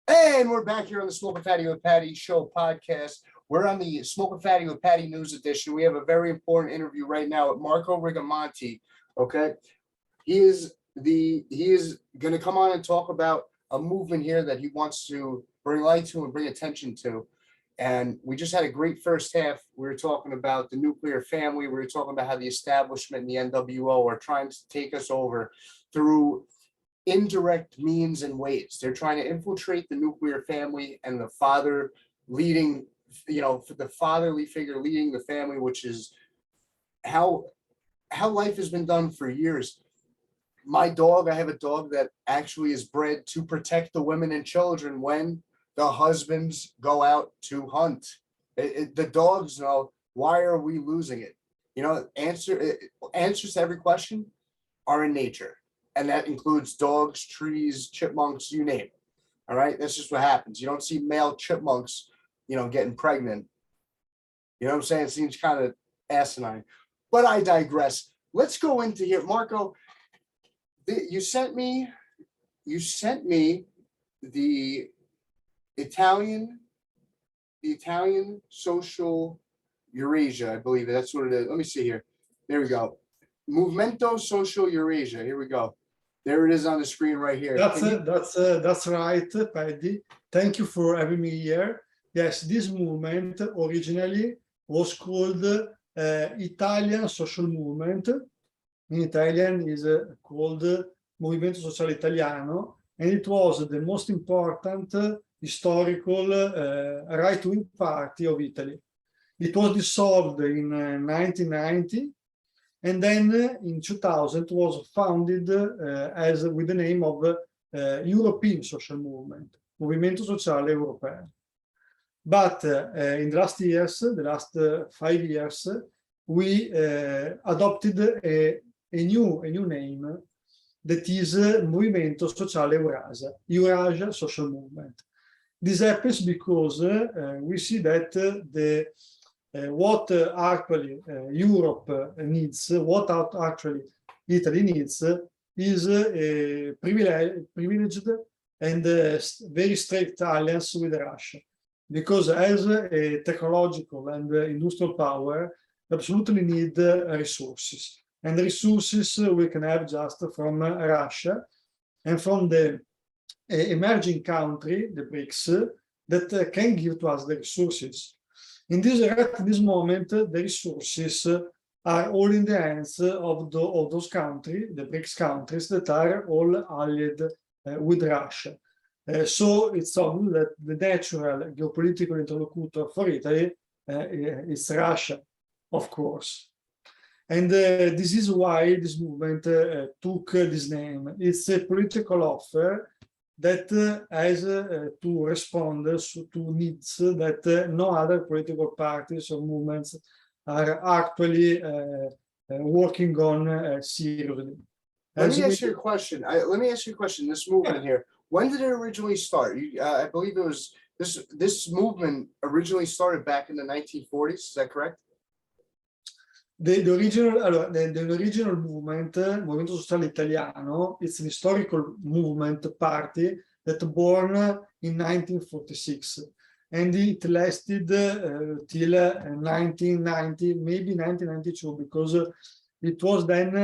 And we're back here on the Smoking Fatty with Patty Show podcast. We're on the Smoking Fatty with Patty News Edition. We have a very important interview right now with Marco Rigamonti. Okay, he is going to come on and talk about a movement here that he wants to bring light to and bring attention to. And we just had a great first half. We were talking about the nuclear family. We were talking about how the establishment and the NWO are trying to take us over through indirect means and ways. They're trying to infiltrate the nuclear family and the father leading, the fatherly figure leading the family, which is how life has been done for years. I have a dog that actually is bred to protect the women and children when the husbands go out to hunt. The dogs know, why are we losing it? Answers to every question are in nature. And that includes dogs, trees, chipmunks, you name it. All right. That's just what happens. You don't see male chipmunks, getting pregnant. You know what I'm saying? It seems kind of asinine. But I digress. Let's go into here. Marco, you sent me the Italian Social Eurasia, I believe that's what it is. Let me see here. There we go. Movimento Sociale Eurasia. Here we go. There it is on the screen right here. That's right, Paddy. Thank you for having me here. Yes, this movement originally was called Italian Social Movement. In Italian is called Movimento Sociale Italiano, and it was the most important historical right-wing party of Italy. It was dissolved in 1990. And then in 2000 was founded as with the name of European Social Movement, Movimento Sociale Eurasia. But in the last years, the last 5 years, we adopted a new name that is Movimento Sociale Eurasia, Eurasia Social Movement. This happens because we see that what actually Europe needs, what actually Italy needs, is a privileged and very strict alliance with Russia. Because as a technological and industrial power, we absolutely need resources. And resources we can have just from Russia and from the emerging country, the BRICS, that can give to us the resources. At this moment, the resources are all in the hands of those countries, the BRICS countries, that are all allied with Russia. So it's obvious that the natural geopolitical interlocutor for Italy is Russia, of course. And this is why this movement took this name. It's a political offer that has to respond to needs that no other political parties or movements are actually working on seriously. Let me ask you a question. This movement here, when did it originally start? I believe it was this movement originally started back in the 1940s. Is that correct? The original movement, Movimento Sociale Italiano, it's an historical movement party that born in 1946, and it lasted till 1990, maybe 1992, because it was then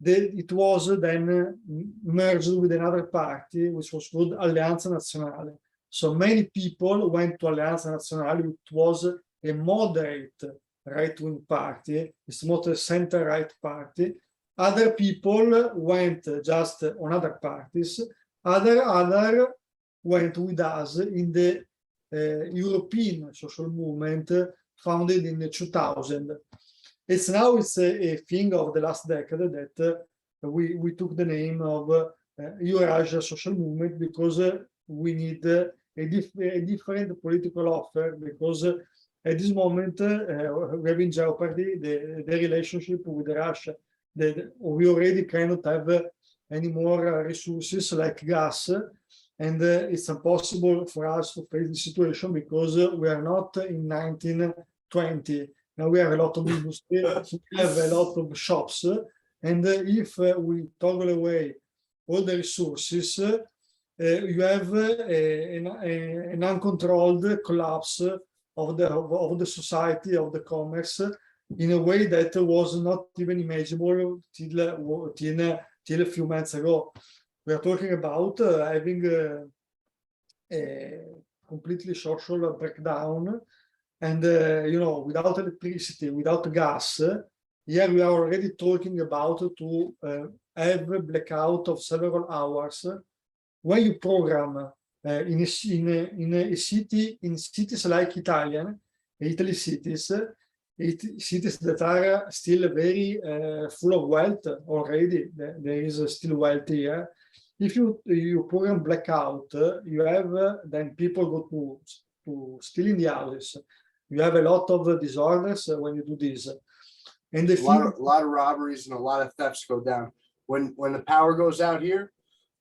it was then merged with another party which was called Alleanza Nazionale. So many people went to Alleanza Nazionale, which was a moderate right-wing party. It's not a center-right party. Other people went just on other parties. Other went with us in the European social movement founded in 2000. It's a thing of the last decade that we took the name of Eurasia Social Movement because we need a different political offer, because at this moment we have in jeopardy the relationship with Russia. We already cannot have any more resources like gas, and it's impossible for us to face the situation because we are not in 1920. Now we have a lot of industry, we have a lot of shops, and if we toggle away all the resources, you have an uncontrolled collapse of the society, of the commerce, in a way that was not even imaginable till a few months ago. We are talking about having a completely social breakdown, and without electricity, without gas. Here we are already talking about to have a blackout of several hours. When you program in a city, in cities like Italy cities, cities that are still very full of wealth already. There is still wealth here. If you program blackout, you have then people go to steal in the houses. You have a lot of disorders when you do this. And A lot of robberies and a lot of thefts go down. When the power goes out here,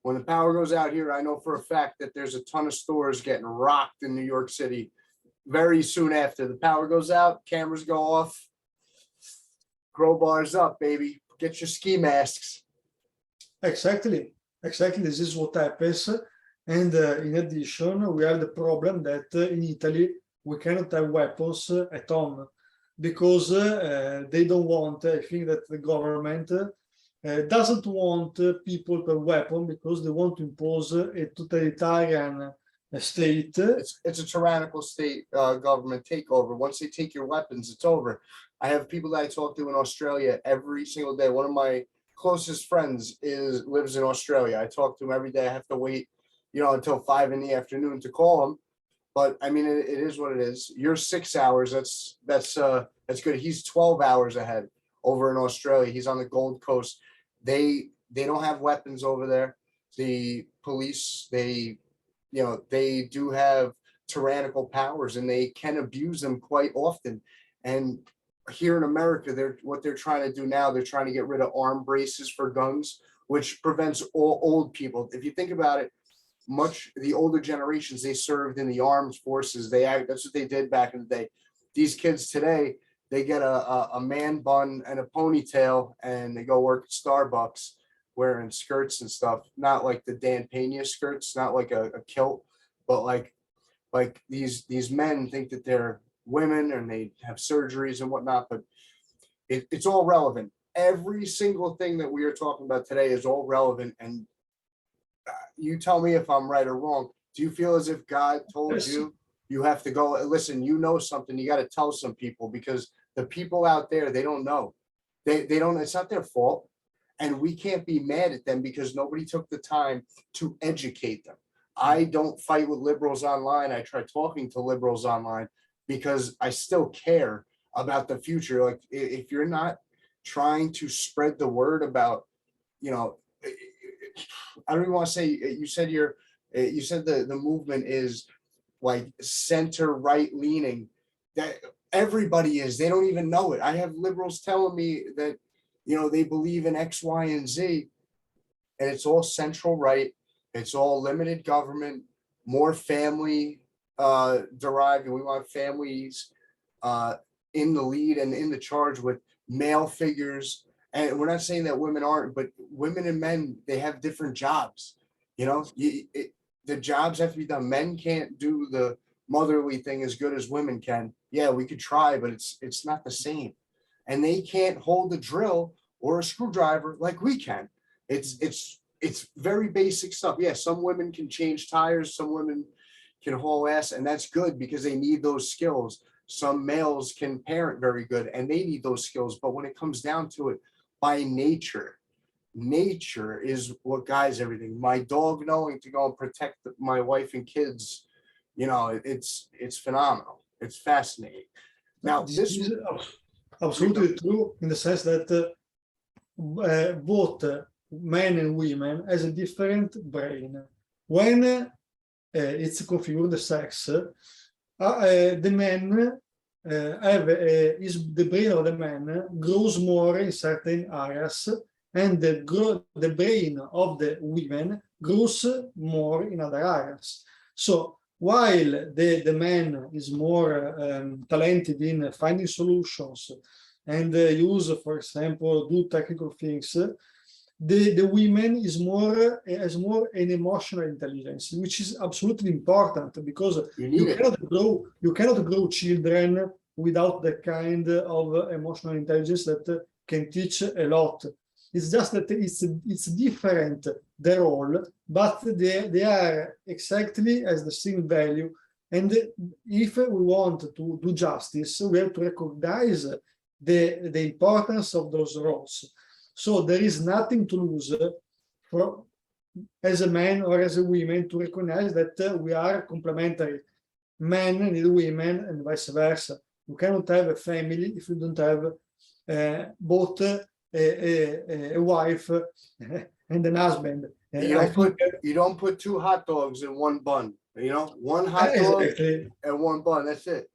I know for a fact that there's a ton of stores getting rocked in New York City very soon after the power goes out. Cameras go off, crowbars up, baby. Get your ski masks. Exactly. This is what happens. And in addition, we have the problem that in Italy, we cannot have weapons at home because they don't want, I think that the government doesn't want people to have weapon because they want to impose a totalitarian state. It's a tyrannical state government takeover. Once they take your weapons, it's over. I have people that I talk to in Australia every single day. One of my closest friends lives in Australia. I talk to him every day. I have to wait, until 5 p.m. to call him. But I mean, it is what it is. You're 6 hours. That's good. He's 12 hours ahead over in Australia. He's on the Gold Coast. They don't have weapons over there. The police, they do have tyrannical powers and they can abuse them quite often. And here in America, what they're trying to do now, they're trying to get rid of arm braces for guns, which prevents all old people. If you think about it, the older generations, they served in the armed forces. That's what they did back in the day. These kids today, they get a man bun and a ponytail and they go work at Starbucks wearing skirts and stuff. Not like the Dan Pena skirts, not like a kilt, but like these men think that they're women and they have surgeries and whatnot, but it's all relevant. Every single thing that we are talking about today is all relevant. And you tell me if I'm right or wrong. Do you feel as if God told you have to go, listen, something, you got to tell some people, because the people out there, they don't know. They don't, it's not their fault. And we can't be mad at them because nobody took the time to educate them. I don't fight with liberals online. I try talking to liberals online because I still care about the future. Like, if you're not trying to spread the word about, I don't even want to say, you said the movement is like center right leaning. That everybody is. They don't even know it. I have liberals telling me that they believe in X, Y, and Z, and it's all central right. It's all limited government, more family derived, and we want families in the lead and in the charge with male figures. And we're not saying that women aren't, but women and men, they have different jobs. The jobs have to be done. Men can't do the motherly thing as good as women can. Yeah, we could try, but it's not the same. And they can't hold a drill or a screwdriver like we can. It's very basic stuff. Yeah, some women can change tires, some women can haul ass, and that's good because they need those skills. Some males can parent very good and they need those skills. But when it comes down to it, by nature is what guides everything. My dog knowing to go and protect my wife and kids, it's phenomenal. It's fascinating. Now, this is absolutely true in the sense that both men and women has a different brain. When it's configured the sex, the men the brain of the man grows more in certain areas, and the brain of the women grows more in other areas. So while the man is more talented in finding solutions and use, for example, do technical things, the women has more an emotional intelligence, which is absolutely important because You need it. you cannot grow children without the kind of emotional intelligence that can teach a lot. It's just that it's different, the role, but they are exactly as the same value. And if we want to do justice, we have to recognize the importance of those roles. So there is nothing to lose for, as a man or as a woman, to recognize that we are complementary. Men need women and vice versa. You cannot have a family if you don't have both a wife and an husband. You don't put two hot dogs in one bun. You know, one hot dog exactly. and one bun. That's it.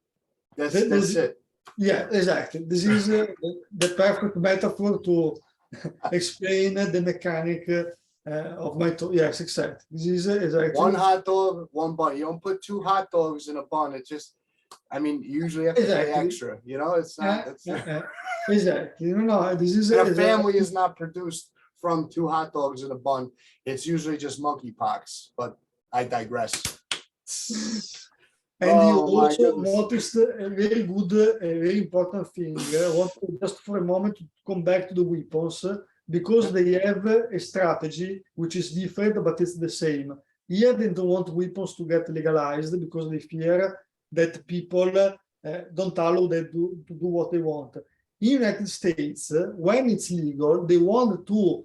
That's it. Yeah, exactly. This is the perfect metaphor to explain the mechanic of my talk. Yes, exactly. This is exactly one hot dog, one bun. You don't put two hot dogs in a bun. It's just, I mean, you usually have to pay extra. You know, it's not. Exactly. No, this is a family is not produced from two hot dogs in a bun. It's usually just monkeypox. But I digress. And you also noticed a very good, a very important thing. I want just for a moment to come back to the weapons because they have a strategy which is different, but it's the same. Here, they don't want weapons to get legalized because they fear that people don't allow them to do what they want. In the United States, when it's legal, they want to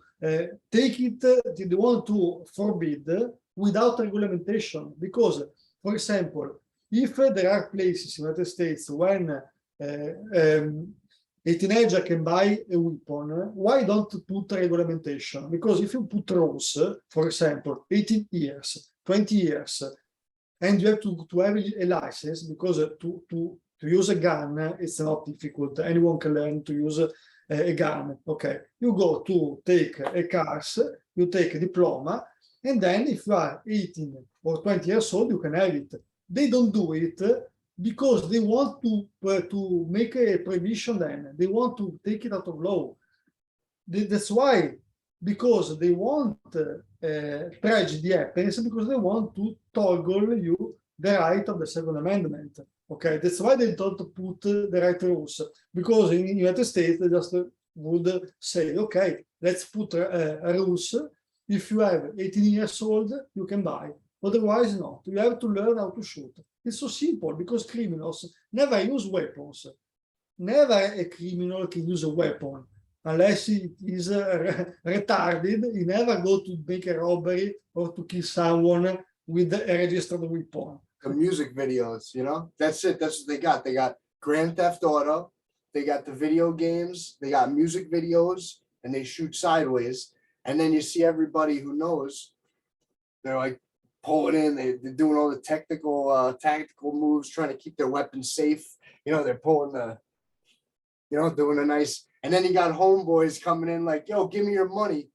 take it, they want to forbid without regulation. Because, for example, if there are places in the United States when a teenager can buy a weapon, why don't put regulation? Because if you put rules, for example, 18 years, 20 years, and you have to have a license, because to use a gun, it's not difficult. Anyone can learn to use a gun. Okay, you go to take a course, you take a diploma, and then if you are 18 or 20 years old, you can have it. They don't do it because they want to make a prohibition then. They want to take it out of law. That's why, because they want tragedy happens, because they want to toggle you the right of the Second Amendment. Okay, that's why they don't put the right rules. Because in the United States, they just would say, okay, let's put rules. If you have 18 years old, you can buy. Otherwise, not. You have to learn how to shoot. It's so simple because criminals never use weapons. Never a criminal can use a weapon unless he is retarded. He never go to make a robbery or to kill someone with a registered weapon. The music videos, you know, that's it. That's what they got. They got Grand Theft Auto. They got the video games. They got music videos, and they shoot sideways. And then you see everybody who knows. They're like pulling in. They're doing all the tactical moves, trying to keep their weapons safe. You know, they're pulling doing a nice. And then you got homeboys coming in like, yo, give me your money.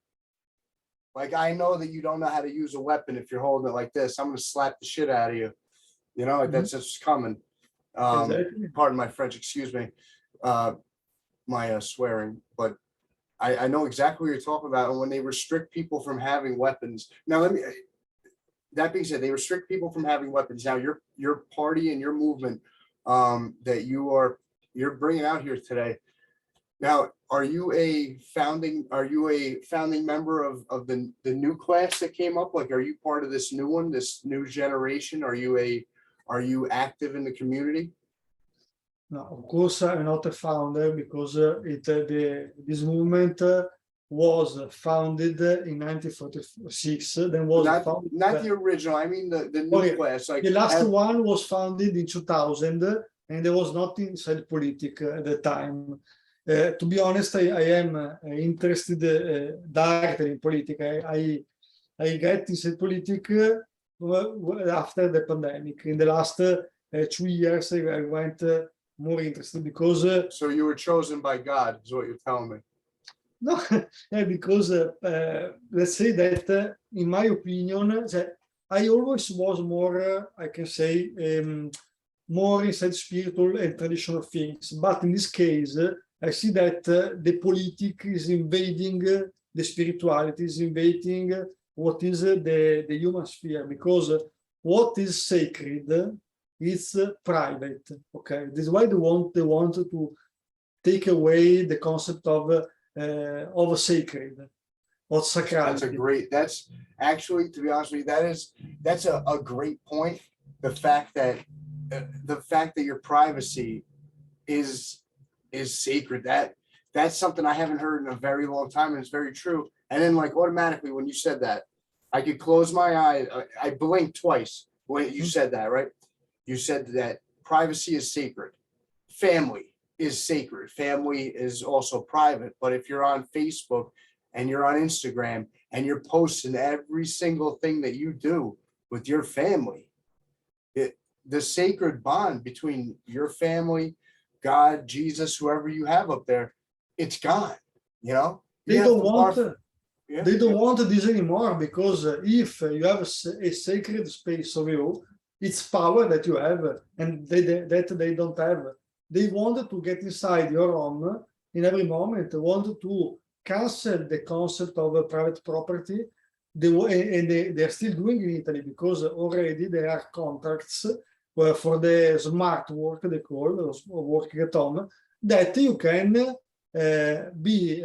Like, I know that you don't know how to use a weapon if you're holding it like this. I'm going to slap the shit out of you. You know, that's just coming. Exactly. Pardon my French, excuse me, my swearing, but I know exactly what you're talking about. And when they restrict people from having weapons, now that being said, they restrict people from having weapons. Now your party and your movement that you're bringing out here today. Now, are you a founding member of the new class that came up? Like, are you part of this new one, this new generation? Are you active in the community? No, of course, I'm not a founder because this movement was founded in 1946. Then was not the original. I mean the new class. Like the last one was founded in 2000, and there was not inside politics at the time. To be honest, I am interested directly in politics. I get inside politics after the pandemic. In the last 2 years, I went more interested because. So you were chosen by God, is what you're telling me. No, because let's say that in my opinion, I always was more, I can say, more inside spiritual and traditional things. But in this case, I see that the politics is invading the spirituality, is invading what is the human sphere, because what is sacred is private. Okay, this is why they want to take away the concept of sacred, of sacrality. That's actually, to be honest with you, that's a great point. The fact that your privacy is sacred, that's something I haven't heard in a very long time, and it's very true. And then, like, automatically when you said that, I could close my eyes. I blinked twice when you said that, right? You said that privacy is sacred. Family is sacred. Family is also private. But if you're on Facebook and you're on Instagram and you're posting every single thing that you do with your family, the sacred bond between your family, God, Jesus, whoever you have up there, it's gone. You know, They don't want they don't yeah. want this anymore, because if you have a sacred space of you, it's power that you have, and that they don't have. They want to get inside your home in every moment. They want to cancel the concept of private property. They're still doing in Italy, because already there are contracts for the smart work, they call working at home, that you can be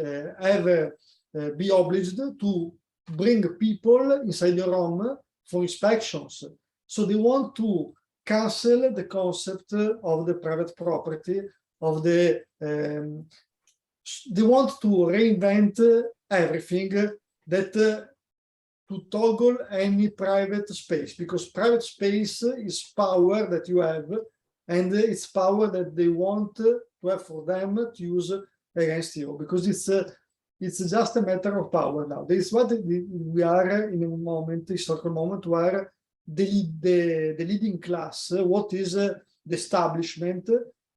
obliged to bring people inside your home for inspections. So they want to cancel the concept of the private property, of the they want to reinvent everything, that to toggle any private space, because private space is power that you have, and it's power that they want to have for them to use against you, because it's just a matter of power now. This is what we are in a moment, historical moment, where the leading class, what is the establishment,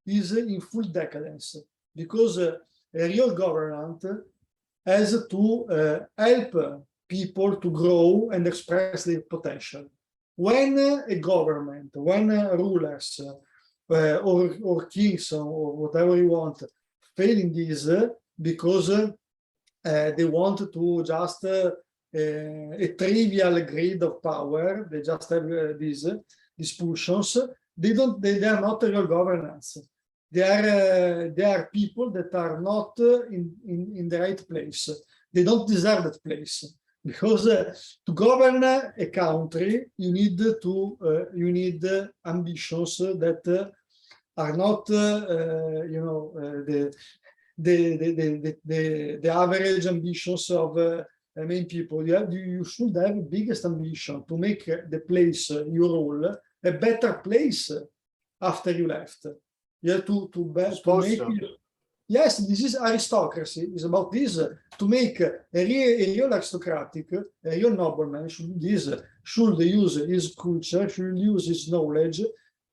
is in full decadence, because a real government has to help people to grow and express their potential. When a government, when rulers or kings or whatever you want fail in this, because they want to just a trivial greed of power, they just have these pulsions. They are not a real governance. They are people that are not in the right place. They don't deserve that place, because to govern a country you need ambitions that are not the average ambitions of main people. You should have the biggest ambition to make the place you rule a better place after you left. You have to make it. Yes, this is aristocracy. It's about this, to make a real aristocratic, a real nobleman should use his culture, should use his knowledge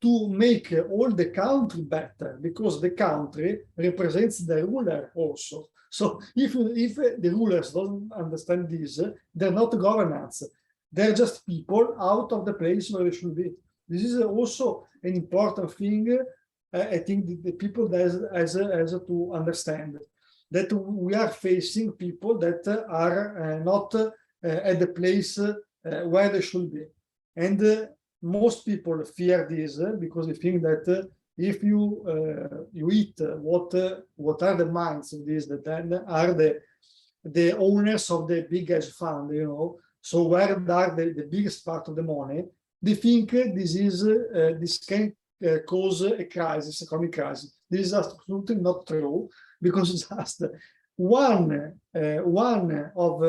to make all the country better, because the country represents the ruler also. So if the rulers don't understand this, they're not governance. They're just people out of the place where they should be. This is also an important thing. I think the people has to understand that we are facing people that are not at the place where they should be. And most people fear this, because they think that if you eat what are the minds of this, that are the owners of the big hedge fund, so where are the biggest part of the money, they think this can cause a crisis, economic crisis. This is absolutely not true, because just one of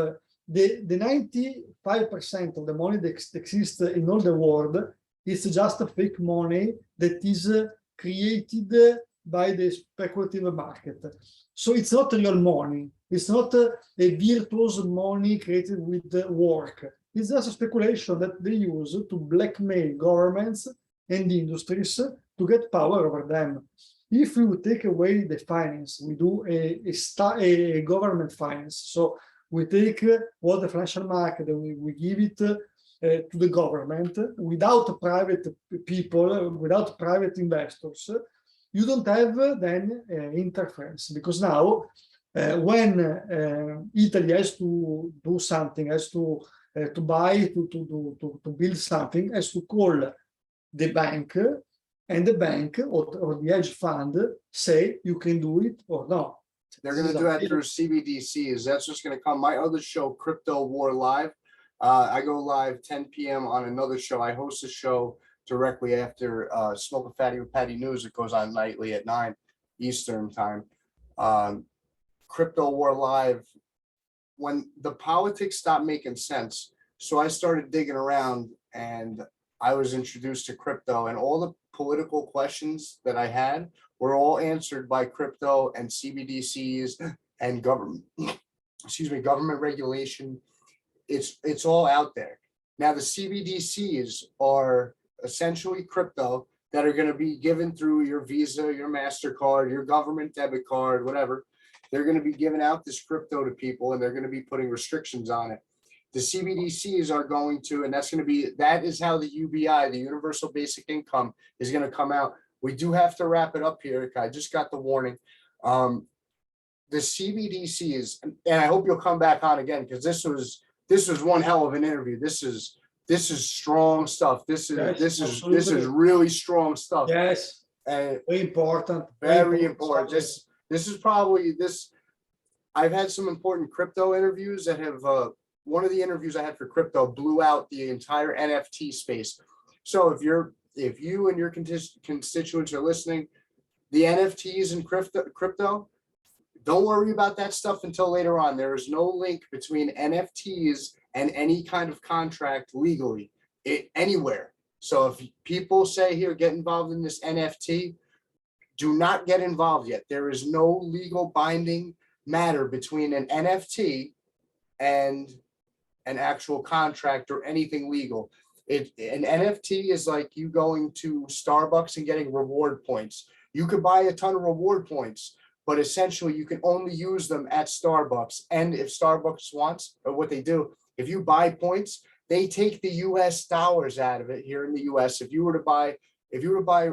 the 95% of the money that exists in all the world is just a fake money that is created by the speculative market. So it's not real money. It's not a virtuous money created with work. It's just a speculation that they use to blackmail governments and industries to get power over them. If we take away the finance, we do a government finance. So we take all the financial market and we give it to the government without private people, without private investors. You don't have then interference, because now when Italy has to do something, has to buy, to build something, has to call the bank, and the bank or the hedge fund say you can do it or not. They're going to do that through CBDCs. That's what's going to come. My other show, Crypto War Live, I go live 10 p.m. on another show. I host a show directly after Smoke a Fatty with Paddy News. It goes on nightly at 9 Eastern time. Crypto War Live, when the politics stopped making sense, so I started digging around and I was introduced to crypto, and all the political questions that I had were all answered by crypto and CBDCs and government, government regulation. It's all out there. Now the CBDCs are essentially crypto that are going to be given through your Visa, your MasterCard, your government debit card, whatever. They're going to be giving out this crypto to people, and they're going to be putting restrictions on it. The CBDCs are going to, and that is how the UBI, the Universal Basic Income, is going to come out. We do have to wrap it up here. I just got the warning. The CBDCs, and I hope you'll come back on again, because this was one hell of an interview. This is strong stuff. This is really strong stuff. Yes, and very important. Very important. This is probably this. I've had some important crypto interviews that have. One of the interviews I had for crypto blew out the entire NFT space. So if you and your constituents are listening, the NFTs and crypto, don't worry about that stuff until later on. There is no link between NFTs and any kind of contract legally anywhere. So if people say here, get involved in this NFT, do not get involved yet. There is no legal binding matter between an NFT and an actual contract or anything legal. An NFT is like you going to Starbucks and getting reward points. You could buy a ton of reward points, but essentially you can only use them at Starbucks. And if Starbucks wants, or what they do, if you buy points, they take the US dollars out of it here in the US. If you were to buy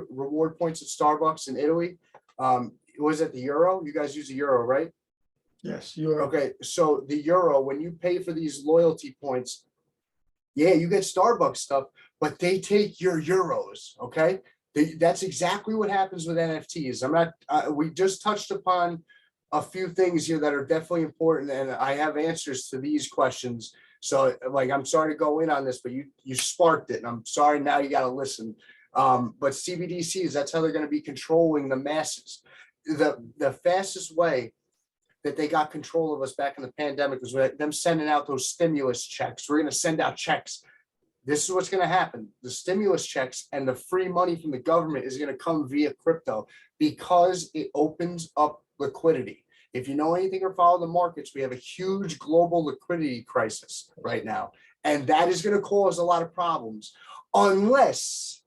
reward points at Starbucks in Italy, was it the euro? You guys use the euro, right? Yes, euro. Okay, so the euro, when you pay for these loyalty points, yeah, you get Starbucks stuff, but they take your euros. Okay, that's exactly what happens with NFTs. We just touched upon a few things here that are definitely important, and I have answers to these questions. So, I'm sorry to go in on this, but you sparked it, and I'm sorry now you got to listen. But CBDCs, that's how they're going to be controlling the masses. The fastest way that they got control of us back in the pandemic was with them sending out those stimulus checks. We're going to send out checks. This is what's going to happen. The stimulus checks and the free money from the government is going to come via crypto because it opens up liquidity. If you know anything or follow the markets, we have a huge global liquidity crisis right now. And that is going to cause a lot of problems unless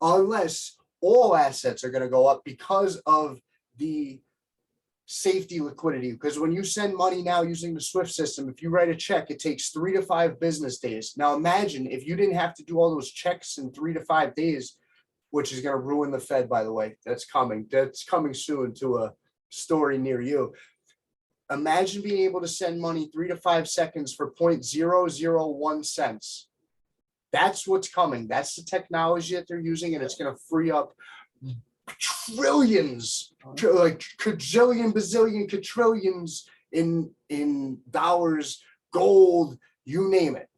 all assets are going to go up because of the safety liquidity. Because when you send money now using the SWIFT system, if you write a check, it takes 3 to 5 business days. Now imagine if you didn't have to do all those checks in 3 to 5 days, which is going to ruin the Fed, by the way. That's coming soon to a story near you. Imagine being able to send money 3 to 5 seconds for 0.001 cents. That's what's coming. That's the technology that they're using, and it's going to free up trillions, like quadrillion, bazillion, quadrillions in dollars, gold, you name it.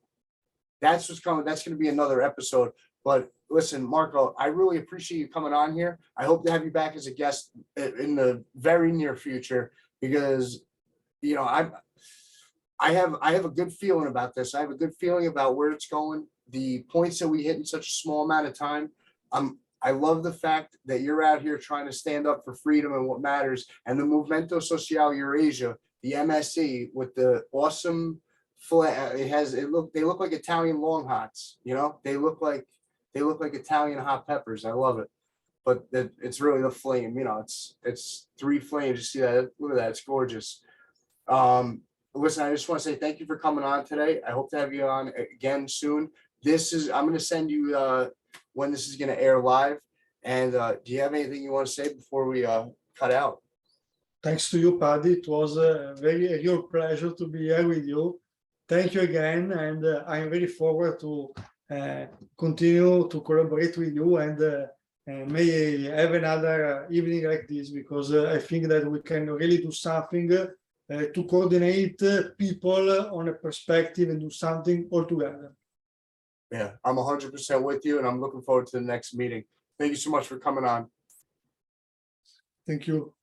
That's what's coming. That's going to be another episode. But listen, Marco, I really appreciate you coming on here. I hope to have you back as a guest in the very near future, because I have a good feeling about this. I have a good feeling about where it's going. The points that we hit in such a small amount of time. I love the fact that you're out here trying to stand up for freedom and what matters. And the Movimento Sociale Eurasia, the MSE, with the awesome flag, they look like Italian long hots. They look like Italian hot peppers. I love it. But it's really the flame. It's 3 flames. You see that? Look at that. It's gorgeous. Listen, I just want to say thank you for coming on today. I hope to have you on again soon. I'm going to send you when this is going to air live. And do you have anything you want to say before we cut out? Thanks to you, Paddy. It was a real pleasure to be here with you. Thank you again, and I'm very forward to continue to collaborate with you and may have another evening like this, because I think that we can really do something to coordinate people on a perspective and do something all together. Yeah, I'm 100% with you, and I'm looking forward to the next meeting. Thank you so much for coming on. Thank you.